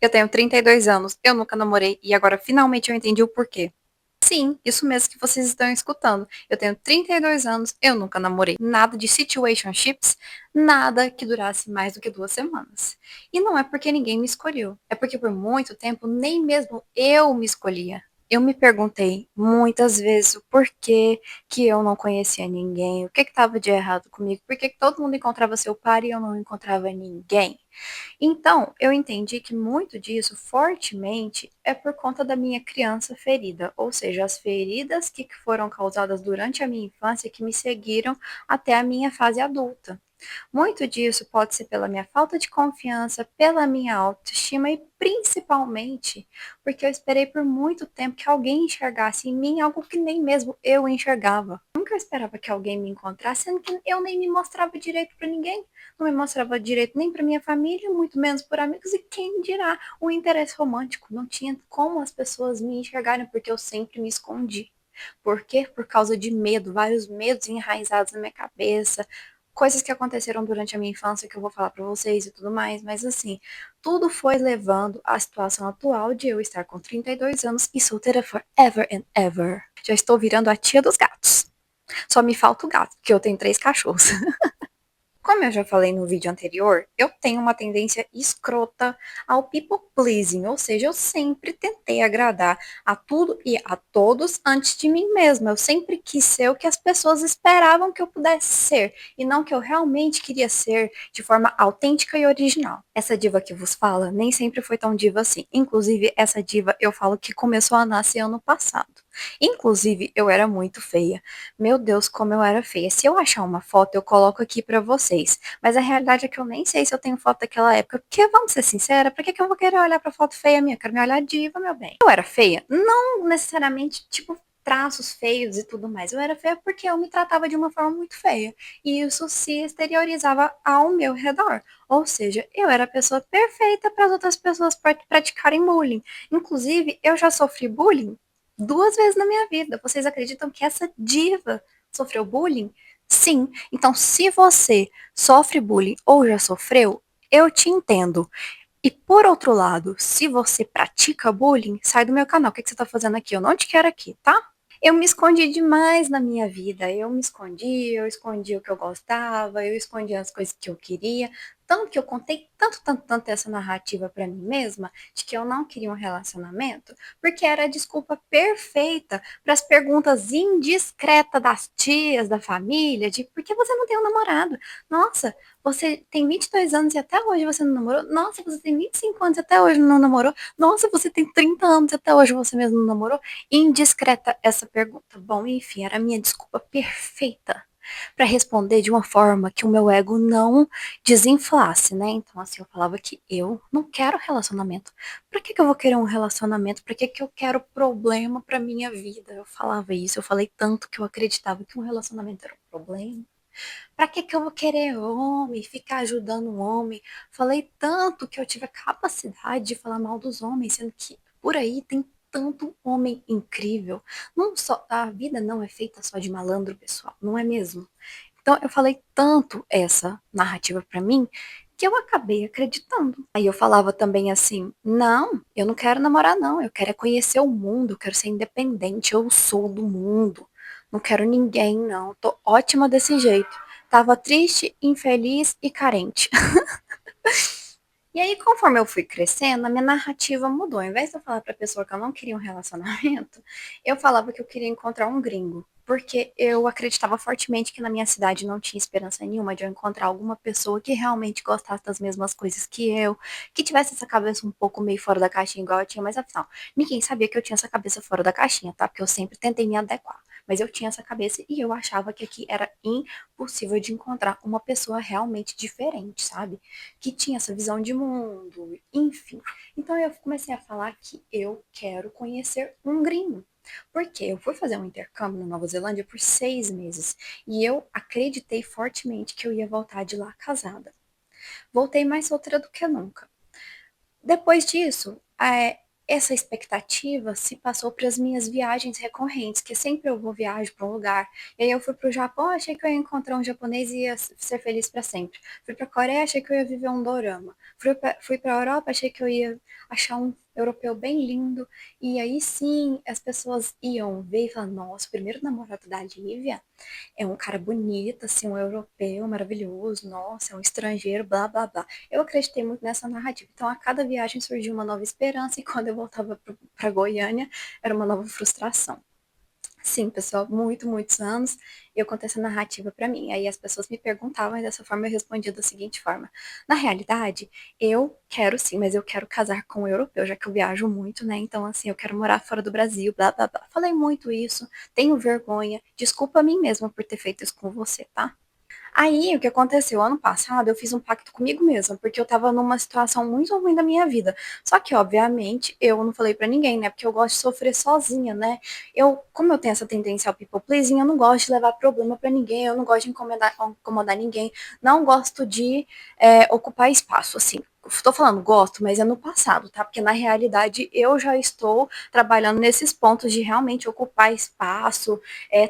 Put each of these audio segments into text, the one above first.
Eu tenho 32 anos, eu nunca namorei e agora finalmente eu entendi o porquê. Sim, isso mesmo que vocês estão escutando. Eu tenho 32 anos, eu nunca namorei. Nada de situationships, nada que durasse mais do que 2 semanas. E não é porque ninguém me escolheu, é porque por muito tempo nem mesmo eu me escolhia. Eu me perguntei muitas vezes o porquê que eu não conhecia ninguém, o que estava de errado comigo, por que que todo mundo encontrava seu par e eu não encontrava ninguém. Então, eu entendi que muito disso, fortemente, é por conta da minha criança ferida, ou seja, as feridas que foram causadas durante a minha infância que me seguiram até a minha fase adulta. Muito disso pode ser pela minha falta de confiança, pela minha autoestima e principalmente porque eu esperei por muito tempo que alguém enxergasse em mim algo que nem mesmo eu enxergava. Nunca esperava que alguém me encontrasse, sendo que eu nem me mostrava direito para ninguém. Não me mostrava direito nem para minha família, muito menos por amigos, e quem dirá o interesse romântico. Não tinha como as pessoas me enxergarem, porque eu sempre me escondi. Por quê? Por causa de medo, vários medos enraizados na minha cabeça, coisas que aconteceram durante a minha infância que eu vou falar para vocês e tudo mais, mas assim, tudo foi levando à situação atual de eu estar com 32 anos e solteira forever and ever. Já estou virando a tia dos gatos. Só me falta o gato, porque eu tenho 3 cachorros. Como eu já falei no vídeo anterior, eu tenho uma tendência escrota ao people pleasing, ou seja, eu sempre tentei agradar a tudo e a todos antes de mim mesma. Eu sempre quis ser o que as pessoas esperavam que eu pudesse ser e não o que eu realmente queria ser de forma autêntica e original. Essa diva que vos fala nem sempre foi tão diva assim. Inclusive, essa diva eu falo que começou a nascer ano passado. Inclusive, eu era muito feia. Meu Deus, como eu era feia. Se eu achar uma foto, eu coloco aqui pra vocês. Mas a realidade é que eu nem sei se eu tenho foto daquela época. Porque, vamos ser sincera, pra que que eu vou querer olhar pra foto feia minha? Eu quero me olhar diva, meu bem. Eu era feia? Não necessariamente, tipo, traços feios e tudo mais. Eu era feia porque eu me tratava de uma forma muito feia. E isso se exteriorizava ao meu redor. Ou seja, eu era a pessoa perfeita para as outras pessoas praticarem bullying. Inclusive, eu já sofri bullying 2 vezes na minha vida. Vocês acreditam que essa diva sofreu bullying? Sim. Então, se você sofre bullying ou já sofreu, eu te entendo. E por outro lado, se você pratica bullying, sai do meu canal. O que você tá fazendo aqui? Eu não te quero aqui, tá? Eu me escondi demais na minha vida. Eu escondi o que eu gostava, eu escondi as coisas que eu queria. Tanto que eu contei tanto essa narrativa pra mim mesma de que eu não queria um relacionamento, porque era a desculpa perfeita para as perguntas indiscretas das tias, da família, de por que você não tem um namorado? Nossa, você tem 22 anos e até hoje você não namorou? Nossa, você tem 25 anos e até hoje não namorou? Nossa, você tem 30 anos e até hoje você mesmo não namorou? Indiscreta essa pergunta. Bom, enfim, era a minha desculpa perfeita para responder de uma forma que o meu ego não desinflasse, né? Então, assim, eu falava que eu não quero relacionamento. Pra que que eu vou querer um relacionamento? Pra que que eu quero problema pra minha vida? Eu falava isso, eu falei tanto que eu acreditava que um relacionamento era um problema. Pra que que eu vou querer homem, ficar ajudando o homem? Falei tanto que eu tive a capacidade de falar mal dos homens, sendo que por aí tem tanto homem incrível. Não só a vida não é feita só de malandro, pessoal, não é mesmo? Então eu falei tanto essa narrativa pra mim que eu acabei acreditando. Aí eu falava também assim: "Não, eu não quero namorar não, eu quero é conhecer o mundo, eu quero ser independente, eu sou do mundo. Não quero ninguém não, tô ótima desse jeito". Tava triste, infeliz e carente. E aí, conforme eu fui crescendo, a minha narrativa mudou. Ao invés de eu falar pra pessoa que eu não queria um relacionamento, eu falava que eu queria encontrar um gringo. Porque eu acreditava fortemente que na minha cidade não tinha esperança nenhuma de eu encontrar alguma pessoa que realmente gostasse das mesmas coisas que eu, que tivesse essa cabeça um pouco meio fora da caixinha igual eu tinha, mas afinal, ninguém sabia que eu tinha essa cabeça fora da caixinha, tá? Porque eu sempre tentei me adequar. Mas eu tinha essa cabeça e eu achava que aqui era impossível de encontrar uma pessoa realmente diferente, sabe? Que tinha essa visão de mundo, enfim. Então eu comecei a falar que eu quero conhecer um gringo. Porque eu fui fazer um intercâmbio na Nova Zelândia por 6 meses e eu acreditei fortemente que eu ia voltar de lá casada. Voltei mais solteira do que nunca. Depois disso, essa expectativa se passou para as minhas viagens recorrentes, que sempre eu vou viajar para um lugar. E aí eu fui para o Japão, achei que eu ia encontrar um japonês e ia ser feliz para sempre. Fui para a Coreia, achei que eu ia viver um dorama. Fui para a Europa, achei que eu ia achar um europeu bem lindo. E aí sim, as pessoas iam ver e falar: nossa, o primeiro namorado da Lívia é um cara bonito, assim, um europeu maravilhoso, nossa, é um estrangeiro, blá blá blá. Eu acreditei muito nessa narrativa. Então, a cada viagem surgia uma nova esperança, e quando eu voltava para Goiânia, era uma nova frustração. Sim, pessoal, muitos anos eu contei essa narrativa para mim. Aí as pessoas me perguntavam e dessa forma eu respondia da seguinte forma: na realidade, eu quero sim, mas eu quero casar com um europeu, já que eu viajo muito, né? Então, assim, eu quero morar fora do Brasil, blá blá blá. Falei muito isso, tenho vergonha, desculpa a mim mesma por ter feito isso com você, tá? Aí, o que aconteceu? Ano passado, eu fiz um pacto comigo mesma, porque eu tava numa situação muito ruim da minha vida. Só que, obviamente, eu não falei pra ninguém, né? Porque eu gosto de sofrer sozinha, né? Como eu tenho essa tendência ao people pleasing, eu não gosto de levar problema pra ninguém, eu não gosto de incomodar ninguém, não gosto de ocupar espaço, assim. Estou falando gosto, mas é no passado, tá? Porque na realidade eu já estou trabalhando nesses pontos de realmente ocupar espaço,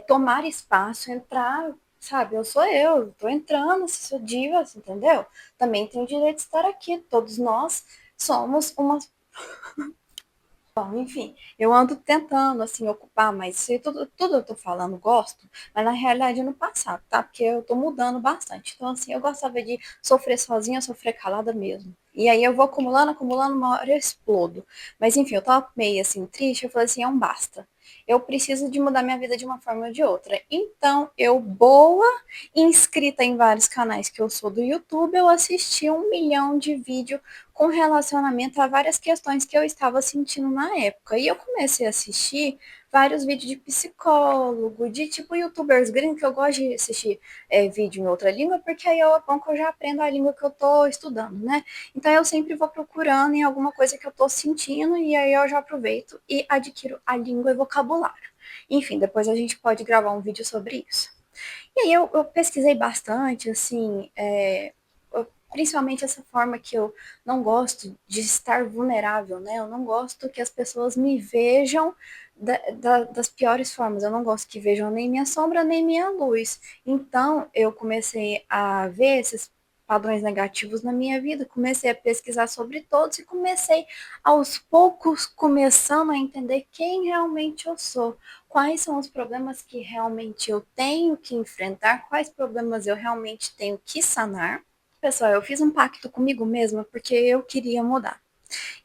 tomar espaço, entrar. Sabe, eu tô entrando, sou diva, entendeu? Também tenho o direito de estar aqui. Todos nós somos uma. Bom, enfim, eu ando tentando, assim, ocupar, mas isso aí tudo eu tô falando, gosto, mas na realidade é no passado, tá? Porque eu tô mudando bastante. Então, assim, eu gostava de sofrer sozinha, sofrer calada mesmo. E aí eu vou acumulando, uma hora eu explodo. Mas enfim, eu tava meio assim, triste, eu falei assim, é um basta. Eu preciso de mudar minha vida de uma forma ou de outra. Então, eu, boa, inscrita em vários canais que eu sou do YouTube, eu assisti 1 milhão de vídeos com relacionamento a várias questões que eu estava sentindo na época. E eu comecei a assistir vários vídeos de psicólogo, de tipo youtubers gringos, que eu gosto de assistir vídeo em outra língua, porque aí é bom que eu já aprendo a língua que eu tô estudando, né? Então eu sempre vou procurando em alguma coisa que eu tô sentindo, e aí eu já aproveito e adquiro a língua e vocabulário. Enfim, depois a gente pode gravar um vídeo sobre isso. E aí eu pesquisei bastante, assim, principalmente essa forma que eu não gosto de estar vulnerável, né? Eu não gosto que as pessoas me vejam das piores formas. Eu não gosto que vejam nem minha sombra, nem minha luz. Então, eu comecei a ver esses padrões negativos na minha vida, comecei a pesquisar sobre todos e comecei aos poucos começando a entender quem realmente eu sou, quais são os problemas que realmente eu tenho que enfrentar, quais problemas eu realmente tenho que sanar. Pessoal, eu fiz um pacto comigo mesma porque eu queria mudar.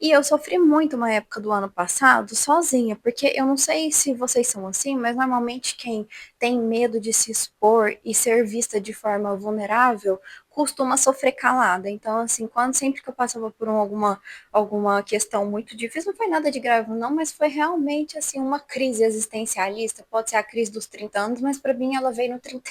E eu sofri muito uma época do ano passado sozinha, porque eu não sei se vocês são assim, mas normalmente quem tem medo de se expor e ser vista de forma vulnerável costuma sofrer calada. Então, assim, sempre que eu passava por alguma questão muito difícil, não foi nada de grave, não, mas foi realmente assim uma crise existencialista. Pode ser a crise dos 30 anos, mas para mim ela veio no 30.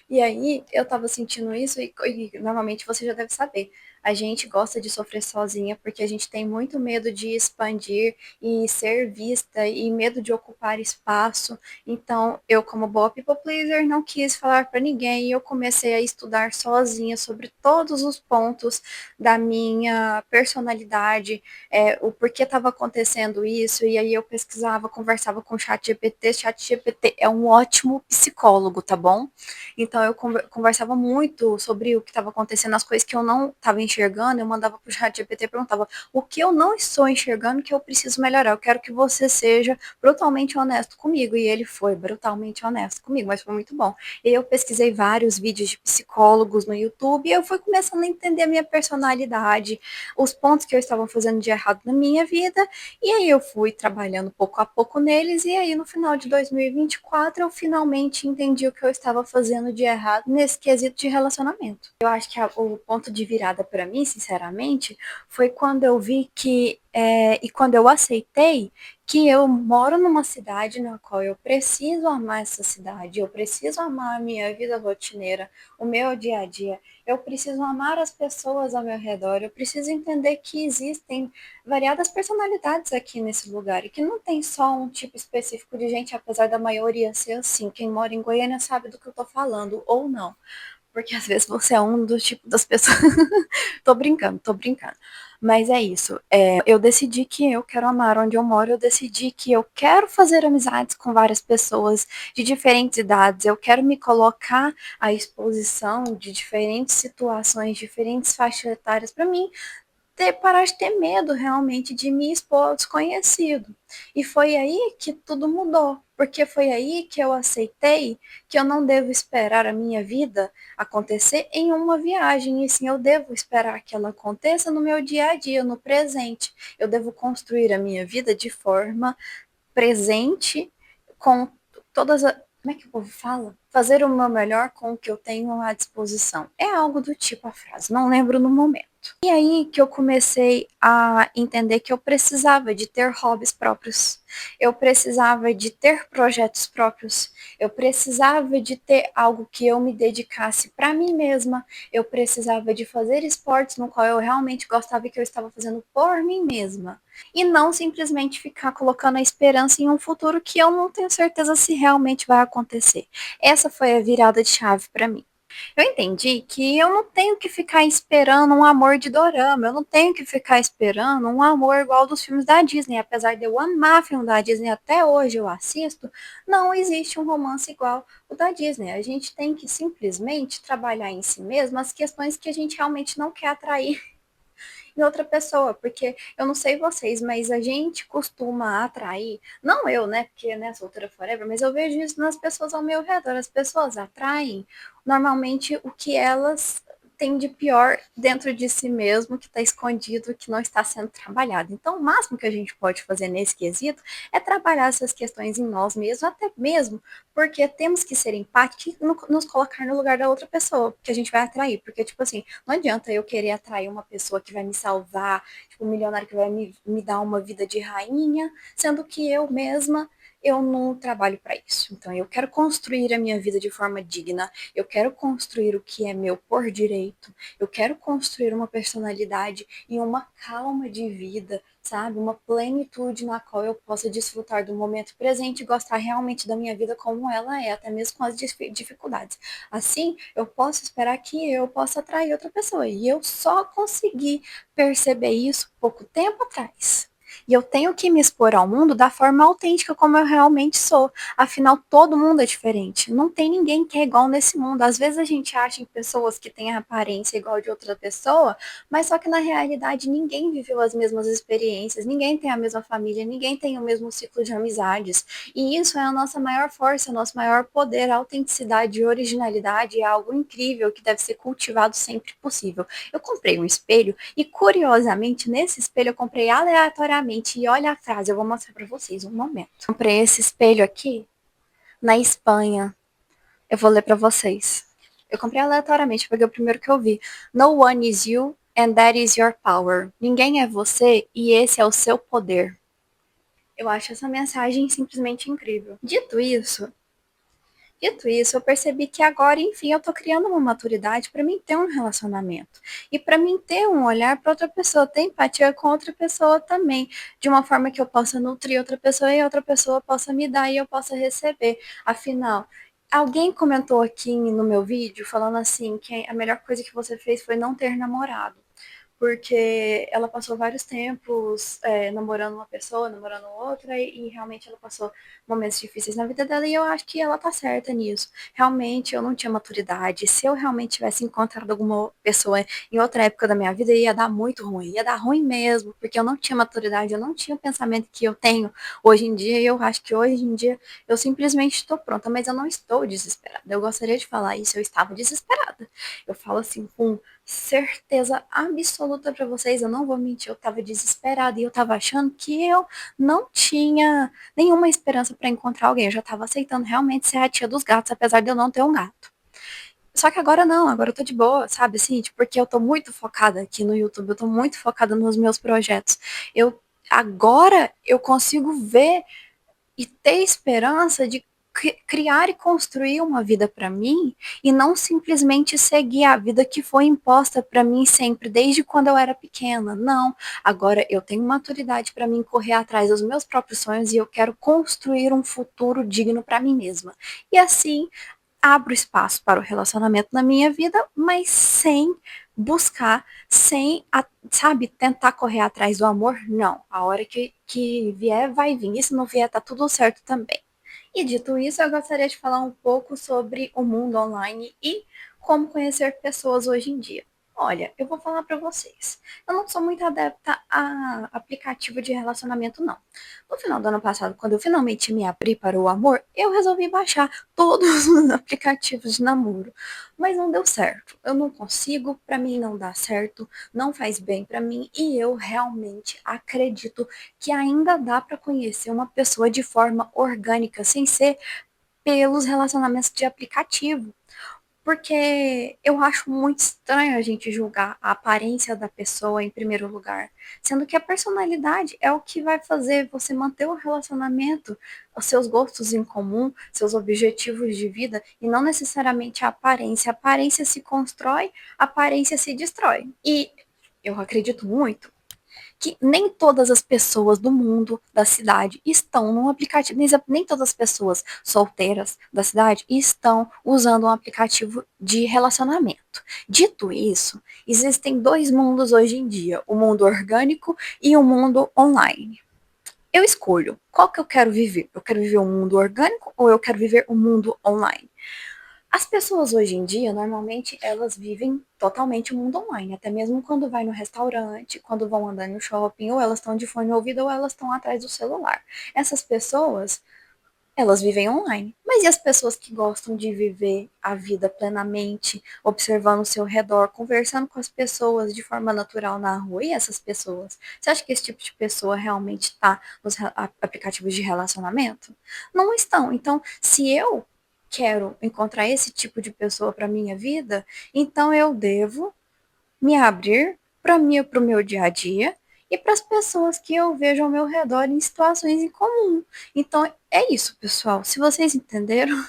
E aí eu tava sentindo isso e normalmente você já deve saber. A gente gosta de sofrer sozinha porque a gente tem muito medo de expandir e ser vista e medo de ocupar espaço. Então, eu, como boa people pleaser, não quis falar para ninguém e eu comecei a estudar sozinha sobre todos os pontos da minha personalidade, o porquê estava acontecendo isso. E aí eu pesquisava, conversava com o ChatGPT. ChatGPT é um ótimo psicólogo, tá bom? Então eu conversava muito sobre o que estava acontecendo, as coisas que eu não estava enxergando, eu mandava pro chat GPT e perguntava o que eu não estou enxergando que eu preciso melhorar. Eu quero que você seja brutalmente honesto comigo. E ele foi brutalmente honesto comigo, mas foi muito bom. E eu pesquisei vários vídeos de psicólogos no YouTube e eu fui começando a entender a minha personalidade, os pontos que eu estava fazendo de errado na minha vida, e aí eu fui trabalhando pouco a pouco neles, e aí no final de 2024 eu finalmente entendi o que eu estava fazendo de errado nesse quesito de relacionamento. Eu acho que o ponto de virada para mim, sinceramente, foi quando eu vi e quando eu aceitei que eu moro numa cidade na qual eu preciso amar essa cidade, eu preciso amar a minha vida rotineira, o meu dia a dia, eu preciso amar as pessoas ao meu redor, eu preciso entender que existem variadas personalidades aqui nesse lugar e que não tem só um tipo específico de gente, apesar da maioria ser assim. Quem mora em Goiânia sabe do que eu tô falando, ou não. Porque às vezes você é um dos tipos das pessoas. Tô brincando, tô brincando. Mas é isso. Eu decidi que eu quero amar onde eu moro, eu decidi que eu quero fazer amizades com várias pessoas de diferentes idades, eu quero me colocar à exposição de diferentes situações, diferentes faixas etárias para mim parar de ter medo realmente de me expor ao desconhecido. E foi aí que tudo mudou, porque foi aí que eu aceitei que eu não devo esperar a minha vida acontecer em uma viagem, e sim eu devo esperar que ela aconteça no meu dia a dia, no presente. Eu devo construir a minha vida de forma presente com todas as. Como é que o povo fala? Fazer o meu melhor com o que eu tenho à disposição. É algo do tipo a frase, não lembro no momento. E aí que eu comecei a entender que eu precisava de ter hobbies próprios. Eu precisava de ter projetos próprios. Eu precisava de ter algo que eu me dedicasse para mim mesma. Eu precisava de fazer esportes no qual eu realmente gostava e que eu estava fazendo por mim mesma e não simplesmente ficar colocando a esperança em um futuro que eu não tenho certeza se realmente vai acontecer. Essa foi a virada de chave para mim. Eu entendi que eu não tenho que ficar esperando um amor de dorama, eu não tenho que ficar esperando um amor igual dos filmes da Disney, apesar de eu amar filme da Disney até hoje eu assisto, não existe um romance igual o da Disney. A gente tem que simplesmente trabalhar em si mesmo as questões que a gente realmente não quer atrair em outra pessoa, porque eu não sei vocês, mas a gente costuma atrair, não eu, né, porque, né, solteira forever, mas eu vejo isso nas pessoas ao meu redor, as pessoas atraem normalmente o que elas têm de pior dentro de si mesmo, que está escondido, que não está sendo trabalhado. Então, o máximo que a gente pode fazer nesse quesito é trabalhar essas questões em nós mesmos, até mesmo porque temos que ser empáticos e nos colocar no lugar da outra pessoa que a gente vai atrair. Porque, tipo assim, não adianta eu querer atrair uma pessoa que vai me salvar, tipo, um milionário que vai me dar uma vida de rainha, sendo que eu mesma eu não trabalho para isso. Então, eu quero construir a minha vida de forma digna, eu quero construir o que é meu por direito, eu quero construir uma personalidade e uma calma de vida, sabe? Uma plenitude na qual eu possa desfrutar do momento presente e gostar realmente da minha vida como ela é, até mesmo com as dificuldades. Assim, eu posso esperar que eu possa atrair outra pessoa. E eu só consegui perceber isso pouco tempo atrás. E eu tenho que me expor ao mundo da forma autêntica como eu realmente sou. Afinal, todo mundo é diferente. Não tem ninguém que é igual nesse mundo. Às vezes a gente acha em pessoas que têm a aparência igual de outra pessoa, mas só que na realidade ninguém viveu as mesmas experiências, ninguém tem a mesma família, ninguém tem o mesmo ciclo de amizades. E isso é a nossa maior força, o nosso maior poder, a autenticidade e originalidade é algo incrível que deve ser cultivado sempre possível. Eu comprei um espelho e, curiosamente, nesse espelho eu comprei aleatoriamente. E olha a frase, eu vou mostrar para vocês um momento. Comprei esse espelho aqui na Espanha. Eu vou ler para vocês. Eu comprei aleatoriamente, peguei o primeiro que eu vi. No one is you and that is your power. Ninguém é você e esse é o seu poder. Eu acho essa mensagem simplesmente incrível. Dito isso, eu percebi que agora, enfim, eu tô criando uma maturidade para mim ter um relacionamento. E para mim ter um olhar para outra pessoa, ter empatia com outra pessoa também, de uma forma que eu possa nutrir outra pessoa e outra pessoa possa me dar e eu possa receber. Afinal, alguém comentou aqui no meu vídeo falando assim que a melhor coisa que você fez foi não ter namorado porque ela passou vários tempos namorando uma pessoa, namorando outra, e realmente ela passou momentos difíceis na vida dela, e eu acho que ela tá certa nisso. Realmente eu não tinha maturidade. Se eu realmente tivesse encontrado alguma pessoa em outra época da minha vida, ia dar muito ruim, ia dar ruim mesmo, porque eu não tinha maturidade, eu não tinha o pensamento que eu tenho hoje em dia, e eu acho que hoje em dia eu simplesmente estou pronta, mas eu não estou desesperada. Eu gostaria de falar isso, eu estava desesperada. Eu falo assim com certeza absoluta para vocês, eu não vou mentir, eu tava desesperada e eu tava achando que eu não tinha nenhuma esperança para encontrar alguém. Eu já tava aceitando realmente ser a tia dos gatos, apesar de eu não ter um gato. Só que agora não, agora eu tô de boa, sabe assim, tipo, porque eu tô muito focada aqui no YouTube, eu tô muito focada nos meus projetos. Eu agora eu consigo ver e ter esperança de criar e construir uma vida para mim e não simplesmente seguir a vida que foi imposta para mim sempre, desde quando eu era pequena. Não, agora eu tenho maturidade para mim correr atrás dos meus próprios sonhos e eu quero construir um futuro digno para mim mesma. E assim abro espaço para o relacionamento na minha vida, mas sem buscar sem, sabe, tentar correr atrás do amor, não. A hora que vier, vai vir. E se não vier, tá tudo certo também. E dito isso, eu gostaria de falar um pouco sobre o mundo online e como conhecer pessoas hoje em dia. Olha, eu vou falar para vocês. Eu não sou muito adepta a aplicativo de relacionamento, não. No final do ano passado, quando eu finalmente me abri para o amor, eu resolvi baixar todos os aplicativos de namoro. Mas não deu certo. Eu não consigo, para mim não dá certo, não faz bem para mim e eu realmente acredito que ainda dá para conhecer uma pessoa de forma orgânica, sem ser pelos relacionamentos de aplicativo. Porque eu acho muito estranho a gente julgar a aparência da pessoa em primeiro lugar, sendo que a personalidade é o que vai fazer você manter o relacionamento, os seus gostos em comum, seus objetivos de vida, e não necessariamente a aparência. A aparência se constrói, a aparência se destrói. E eu acredito muito que nem todas as pessoas do mundo, da cidade, estão num aplicativo, nem todas as pessoas solteiras da cidade estão usando um aplicativo de relacionamento. Dito isso, existem dois mundos hoje em dia, o mundo orgânico e o mundo online. Eu escolho qual que eu quero viver. Eu quero viver o mundo orgânico ou eu quero viver o mundo online? As pessoas hoje em dia, normalmente, elas vivem totalmente o mundo online, até mesmo quando vai no restaurante, quando vão andar no shopping, ou elas estão de fone no ouvido, ou elas estão atrás do celular. Essas pessoas, elas vivem online. Mas e as pessoas que gostam de viver a vida plenamente, observando o seu redor, conversando com as pessoas de forma natural na rua? E essas pessoas? Você acha que esse tipo de pessoa realmente está nos aplicativos de relacionamento? Não estão. Então, se eu quero encontrar esse tipo de pessoa para minha vida, então eu devo me abrir para mim, para o meu dia a dia e para as pessoas que eu vejo ao meu redor em situações em comum. Então é isso, pessoal. Se vocês entenderam,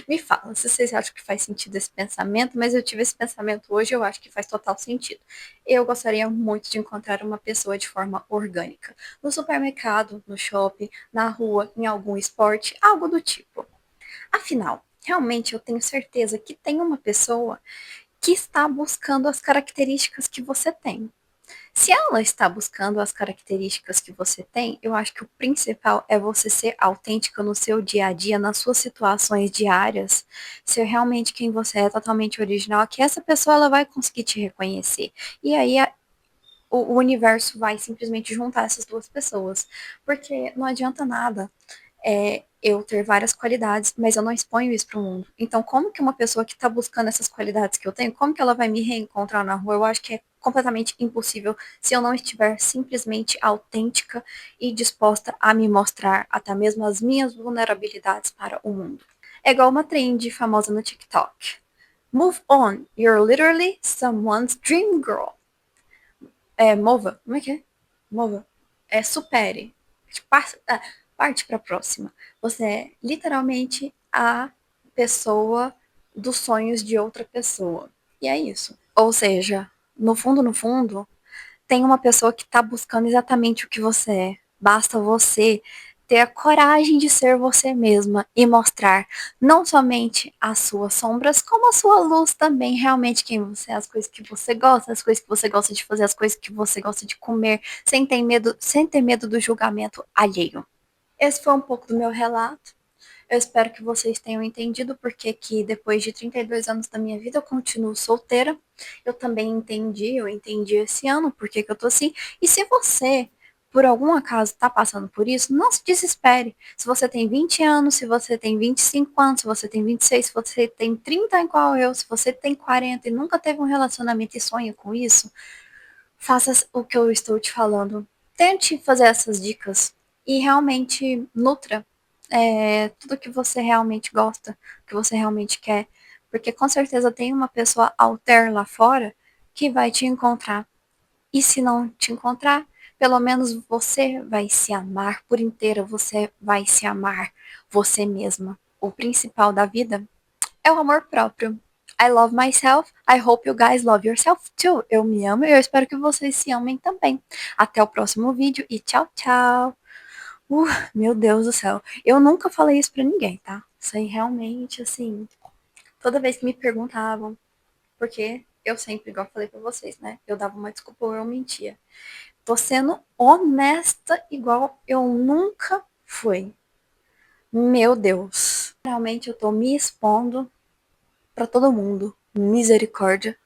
me fala se vocês acham que faz sentido esse pensamento, mas eu tive esse pensamento hoje, eu acho que faz total sentido. Eu gostaria muito de encontrar uma pessoa de forma orgânica, no supermercado, no shopping, na rua, em algum esporte, algo do tipo. Afinal, realmente eu tenho certeza que tem uma pessoa que está buscando as características que você tem. Se ela está buscando as características que você tem, eu acho que o principal é você ser autêntica no seu dia a dia, nas suas situações diárias, ser realmente quem você é, totalmente original, que essa pessoa ela vai conseguir te reconhecer. E aí o universo vai simplesmente juntar essas duas pessoas, porque não adianta nada eu ter várias qualidades, mas eu não exponho isso para o mundo. Então, como que uma pessoa que está buscando essas qualidades que eu tenho, como que ela vai me reencontrar na rua? Eu acho que é completamente impossível se eu não estiver simplesmente autêntica e disposta a me mostrar até mesmo as minhas vulnerabilidades para o mundo. É igual uma trend famosa no TikTok. Move on, you're literally someone's dream girl. Mova, como é que é? Mova. Supere. Parte para a próxima. Você é literalmente a pessoa dos sonhos de outra pessoa. E é isso. Ou seja, no fundo, tem uma pessoa que está buscando exatamente o que você é. Basta você ter a coragem de ser você mesma e mostrar não somente as suas sombras, como a sua luz também, realmente quem você é, as coisas que você gosta, as coisas que você gosta de fazer, as coisas que você gosta de comer, sem ter medo do julgamento alheio. Esse foi um pouco do meu relato. Eu espero que vocês tenham entendido porque que depois de 32 anos da minha vida eu continuo solteira. Eu também entendi, eu entendi esse ano porque que eu tô assim. E se você, por algum acaso, tá passando por isso, não se desespere. Se você tem 20 anos, se você tem 25 anos, se você tem 26, se você tem 30 igual eu, se você tem 40 e nunca teve um relacionamento e sonha com isso, faça o que eu estou te falando. Tente fazer essas dicas e realmente nutra tudo que você realmente gosta, que você realmente quer. Porque com certeza tem uma pessoa alter lá fora que vai te encontrar. E se não te encontrar, pelo menos você vai se amar por inteira, você vai se amar você mesma. O principal da vida é o amor próprio. I love myself. I hope you guys love yourself too. Eu me amo e eu espero que vocês se amem também. Até o próximo vídeo e tchau, tchau. Uh, Meu Deus do céu. Eu nunca falei isso pra ninguém, tá? Isso aí realmente, assim, toda vez que me perguntavam por quê, eu sempre, igual eu falei pra vocês, né? Eu dava uma desculpa ou eu mentia. Tô sendo honesta igual eu nunca fui. Meu Deus. Realmente eu tô me expondo pra todo mundo. Misericórdia.